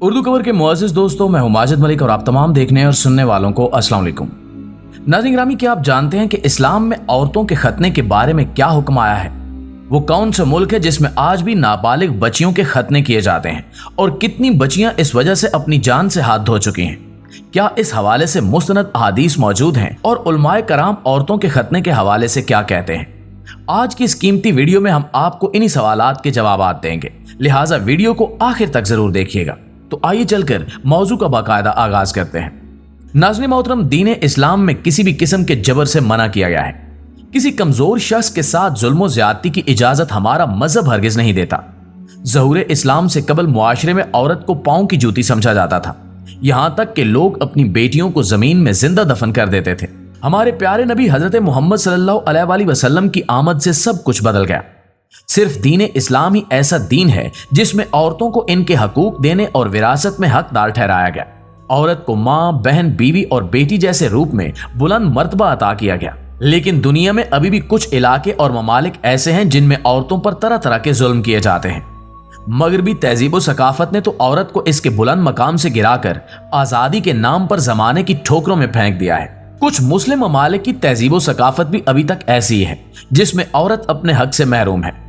उर्दू खबर के मुअज़्ज़िज़ दोस्तों, मैं हूं माजिद मलिक और आप तमाम देखने और सुनने वालों को अस्सलाम वालेकुम। नाज़रीन ग्रामी, क्या आप जानते हैं कि इस्लाम में औरतों के खतने के बारे में क्या हुक्म आया है? वो कौन सा मुल्क है जिसमें आज भी नाबालिग बच्चियों के खतने किए जाते हैं और कितनी बच्चियां इस वजह से अपनी जान से हाथ धो चुकी हैं? क्या इस हवाले से मुस्तनद अहादीस मौजूद हैं और उलमाए कराम औरतों के खतने के हवाले से क्या कहते हैं? आज की इस कीमती वीडियो में हम आपको इन्हीं सवालात के जवाब देंगे, लिहाजा वीडियो को आखिर तक जरूर देखिएगा। तो आइए चलकर मौजू का बाकायदा आगाज करते हैं। नाज़रीन मोहतरम, दीन इस्लाम में किसी भी किस्म के जबर से मना किया गया है। किसी कमजोर शख्स के साथ जुल्म ज्यादती की इजाजत हमारा मजहब हरगिज नहीं देता। ज़हूर इस्लाम से कबल मुआशरे में औरत को पांव की जूती समझा जाता था, यहां तक कि लोग अपनी बेटियों को जमीन में जिंदा दफन कर देते थे। हमारे प्यारे नबी हजरत मोहम्मद सल्लल्लाहु अलैहि वसल्लम की आमद से सब कुछ बदल गया। सिर्फ दीन इस्लाम ही ऐसा दीन है जिसमें औरतों को इनके हकूक देने और विरासत में हकदार ठहराया गया। औरत को माँ, बहन, बीवी और बेटी जैसे रूप में बुलंद मर्तबा अता किया गया। लेकिन दुनिया में अभी भी कुछ इलाके और ममालिक ऐसे हैं जिनमें औरतों पर तरह तरह के जुल्म किए जाते हैं। मगरबी तहजीब व सकाफत ने तो औरत को इसके बुलंद मकाम से गिराकर आजादी के नाम पर जमाने की ठोकरों में फेंक दिया है। कुछ मुस्लिम ममालिक की तहजीब व सकाफत भी अभी तक ऐसी ही है जिसमें औरत अपने हक से महरूम है।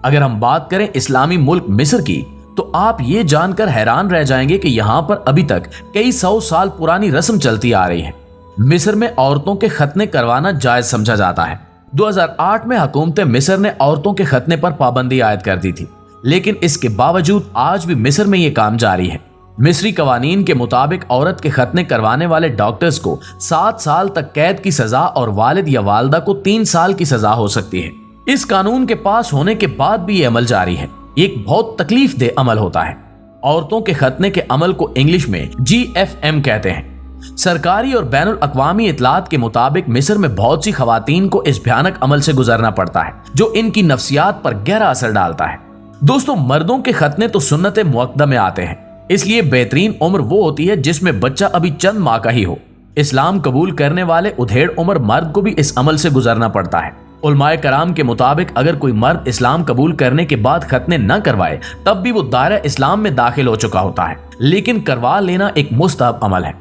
अगर हम बात करें इस्लामी मुल्क मिस्र की, तो आप ये जानकर हैरान रह जाएंगे कि यहाँ पर अभी तक कई सौ साल पुरानी रस्म चलती आ रही है। मिस्र में औरतों के खतने करवाना जायज समझा जाता है। 2008 में हुकूमत मिस्र ने औरतों के खतने पर पाबंदी आयद कर दी थी, लेकिन इसके बावजूद आज भी मिस्र में ये काम जारी है। मिस्री कवानीन के मुताबिक औरत के खतने करवाने वाले डॉक्टर्स को 7 साल तक कैद की सजा और वालिद या वालदा को 3 साल की सजा हो सकती है। इस कानून के पास होने के बाद भी ये अमल जारी है। एक बहुत तकलीफ दे अमल होता है। औरतों के खतने के अमल को इंग्लिश में GFM कहते हैं। सरकारी और बैनुल अक़वामी इतलात के मुताबिक मिस्र में बहुत सी खवातीन को इस भयानक अमल से गुजरना पड़ता है, जो इनकी नफ्सियात पर गहरा असर डालता है। दोस्तों, मर्दों के खतने तो सुन्नत मुअक्कदा में आते हैं, इसलिए बेहतरीन उम्र वो होती है जिसमें बच्चा अभी चंद माह का ही हो। इस्लाम कबूल करने वाले उधेड़ उम्र मर्द को भी इस अमल से गुजरना पड़ता है। उलमाए कराम के मुताबिक अगर कोई मर्द इस्लाम कबूल करने के बाद खतने न करवाए, तब भी वो दायरा इस्लाम में दाखिल हो चुका होता है, लेकिन करवा लेना एक मुस्तहब अमल है।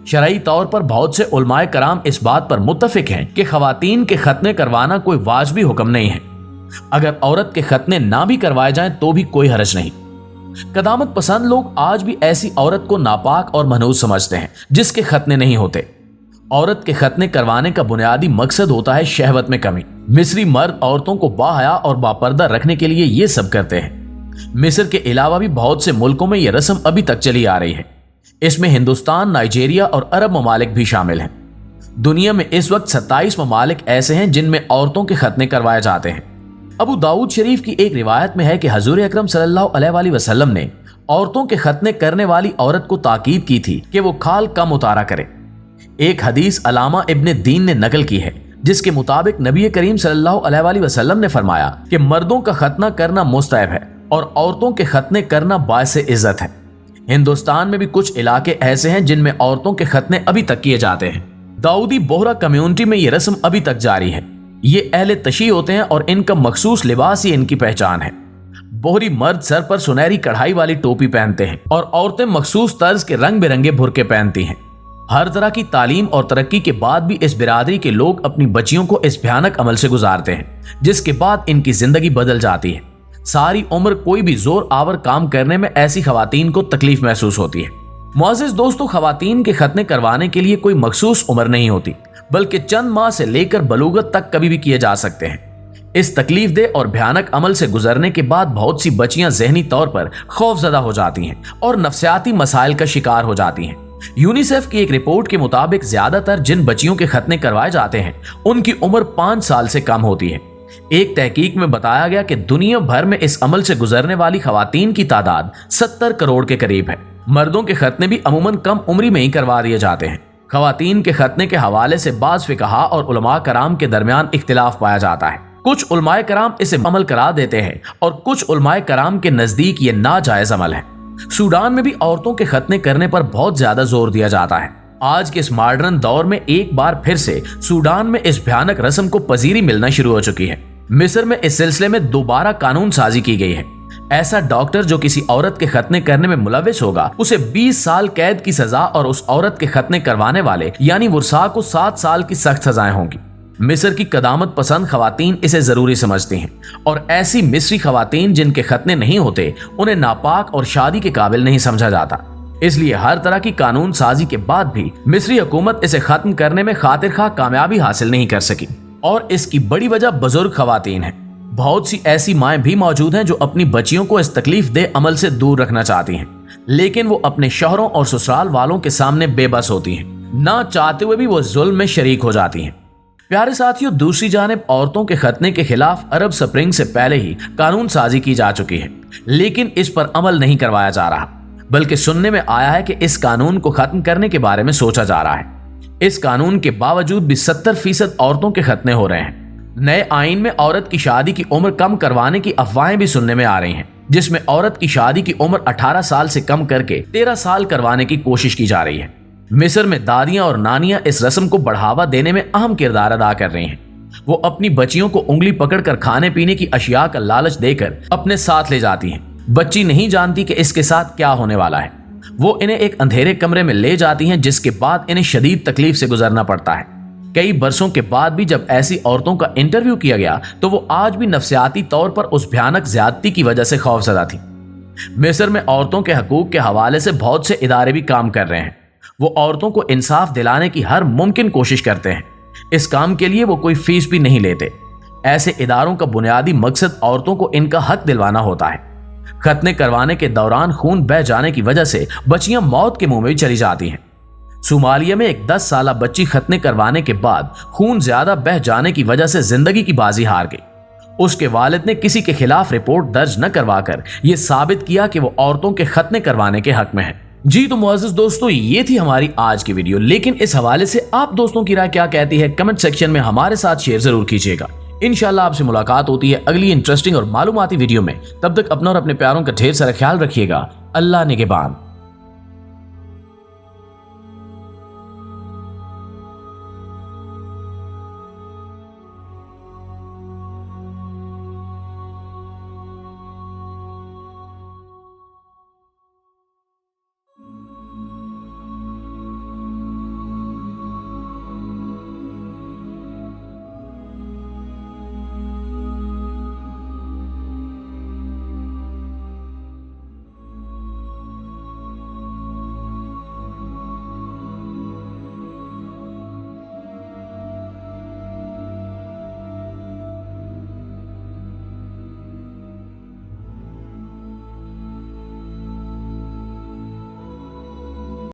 शरई तौर पर बहुत से उलमाए कराम इस बात पर मुत्तफिक हैं कि खवातीन के खतने करवाना कोई वाजिबी हुक्म नहीं है। अगर औरत के खतने ना भी करवाए जाएं तो भी कोई हरज नहीं। कदामत पसंद लोग आज भी ऐसी औरत को नापाक और मनहूस समझते हैं जिसके खतने नहीं होते। औरत के खतने करवाने का बुनियादी मकसद होता है शहवत में कमी। मिस्री मर्द औरतों को बाहया और बापर्दा रखने के लिए ये सब करते हैं। मिस्र के अलावा भी बहुत से मुल्कों में यह रस्म अभी तक चली आ रही है। इसमें हिंदुस्तान, नाइजीरिया और अरब ममालिक भी शामिल हैं। दुनिया में इस वक्त 27 ममालिक ऐसे हैं जिनमें औरतों के खतने करवाए जाते हैं। अबू दाऊद शरीफ की एक रिवायत में है कि हजूर अकरम सल्लल्लाहु अलैहि वसल्लम ने औरतों के खतने करने वाली औरत को ताकीद की थी कि वो खाल कम उतारा करे। एक हदीस अलामा इब्ने दीन ने नकल की है, जिसके मुताबिक नबी करीम सल्लल्लाहु अलैहि वसल्लम ने फरमाया कि मर्दों का खतना करना मुस्तहब है और औरतों के खतने करना बाइस इज्जत है। हिंदुस्तान में भी कुछ इलाके ऐसे हैं जिनमें औरतों के खतने अभी तक किए जाते हैं। दाऊदी बोहरा कम्युनिटी में ये रस्म अभी तक जारी है। ये अहले तशी होते हैं और इनका मखसूस लिबास ही इनकी पहचान है। बोहरी मर्द सर पर सुनहरी कढ़ाई वाली टोपी पहनते हैं और औरतें मखसूस तर्ज के रंग बिरंगे बुर्के पहनती हैं। हर तरह की तालीम और तरक्की के बाद भी इस बिरादरी के लोग अपनी बच्चियों को इस भयानक अमल से गुजारते हैं, जिसके बाद इनकी जिंदगी बदल जाती है। सारी उम्र कोई भी जोर आवर काम करने में ऐसी खवातीन को तकलीफ महसूस होती है। मुअज़्ज़िज़ दोस्तों, खवातीन के खतने करवाने के लिए कोई मखसूस उम्र नहीं होती, बल्कि चंद माह से लेकर बलूगत तक कभी भी किए जा सकते हैं। इस तकलीफ दे और भयानक अमल से गुजरने के बाद बहुत सी बच्चियां ज़हनी तौर पर खौफजदा हो जाती हैं और नफ्सियाती मसाइल का शिकार हो जाती हैं। यूनिसेफ की एक रिपोर्ट के मुताबिक ज्यादातर जिन बच्चियों के खतने करवाए जाते हैं उनकी उम्र 5 साल से कम होती है। एक तहकीक में बताया गया कि दुनिया भर में इस अमल से गुजरने वाली खवातीन की तादाद 70 करोड़ के करीब है। मर्दों के खतने भी अमूमन कम उम्री में ही करवा दिए जाते हैं। खवातीन के खतने के हवाले से बाज़ फिक़हा और उलमा कराम के दरमियान इख्तिलाफ पाया जाता है। कुछ उलमाए कराम इसे अमल करा देते हैं और कुछ उलमाए कराम के नजदीक ये नाजायज अमल है। सूडान में भी औरतों के खतने करने पर बहुत ज्यादा जोर दिया जाता है। आज के इस मॉडर्न दौर में एक बार फिर से सूडान में इस भयानक रस्म को पजीरी मिलना शुरू हो चुकी है। मिस्र में इस सिलसिले में दोबारा कानून साजी की गई है। ऐसा डॉक्टर जो किसी औरत के खतने करने में मुलविस होगा उसे 20 साल कैद की सजा और उस औरत के खतने करवाने वाले यानी वुरसा को 7 साल की सख्त सजाएं होंगी। मिस्र की कदामत पसंद खवातीन इसे जरूरी समझती हैं और ऐसी मिस्री खवातीन जिनके खतने नहीं होते उन्हें नापाक और शादी के काबिल नहीं समझा जाता। इसलिए हर तरह की कानून साजी के बाद भी मिस्री हुकूमत इसे खत्म करने में खातिरखा कामयाबी हासिल नहीं कर सकी और इसकी बड़ी वजह बुजुर्ग खवातीन है। बहुत सी ऐसी माएं भी मौजूद हैं जो अपनी बच्चियों को इस तकलीफ दे अमल से दूर रखना चाहती हैं, लेकिन वो अपने शौहरों और ससुराल वालों के सामने बेबस होती हैं। ना चाहते हुए भी वो जुल्म में शरीक हो जाती हैं। प्यारे साथियों, दूसरी जानिब औरतों के खतने के खिलाफ अरब स्प्रिंग से पहले ही कानून साजी की जा चुकी है, लेकिन इस पर अमल नहीं करवाया जा रहा, बल्कि सुनने में आया है कि इस कानून को खत्म करने के बारे में सोचा जा रहा है। इस कानून के बावजूद भी 70% औरतों के खतने हो रहे हैं। नए आइन में औरत की शादी की उम्र कम करवाने की अफवाहें भी सुनने में आ रही हैं, जिसमें औरत की शादी की उम्र 18 साल से कम करके 13 साल करवाने की कोशिश की जा रही है। मिस्र में दादियां और नानियां इस रस्म को बढ़ावा देने में अहम किरदार अदा कर रही हैं। वो अपनी बच्चियों को उंगली पकड़कर खाने पीने की अशिया का लालच देकर अपने साथ ले जाती हैं। बच्ची नहीं जानती कि इसके साथ क्या होने वाला है। वो इन्हें एक अंधेरे कमरे में ले जाती हैं, जिसके बाद इन्हें शदीद तकलीफ से गुजरना पड़ता है। कई बरसों के बाद भी जब ऐसी औरतों का इंटरव्यू किया गया तो वो आज भी नफ्सियाती तौर पर उस भयानक ज्यादती की वजह से खौफजदा थी। मिस्र में औरतों के हकूक के हवाले से बहुत से इदारे भी काम कर रहे हैं। वो औरतों को इंसाफ दिलाने की हर मुमकिन कोशिश करते हैं। इस काम के लिए वो कोई फीस भी नहीं लेते। ऐसे इदारों का बुनियादी मकसद औरतों को इनका हक दिलवाना होता है। खतने करवाने के दौरान खून बह जाने की वजह से बच्चियां मौत के मुंह में चली जाती हैं। सोमालिया में एक 10 साला बच्ची खतने करवाने के बाद खून ज्यादा बह जाने की वजह से जिंदगी की बाजी हार गई। उसके वालिद ने किसी के खिलाफ रिपोर्ट दर्ज न करवाकर यह साबित किया कि वो औरतों के खतने करवाने के हक में है। जी तो मुअज़्ज़िज़ दोस्तों, ये थी हमारी आज की वीडियो, लेकिन इस हवाले से आप दोस्तों की राय क्या कहती है कमेंट सेक्शन में हमारे साथ शेयर जरूर कीजिएगा। इंशाल्लाह आपसे मुलाकात होती है अगली इंटरेस्टिंग और मालूमाती वीडियो में। तब तक अपना और अपने प्यारों का ढेर सारा ख्याल रखिएगा। अल्लाह निगहबान।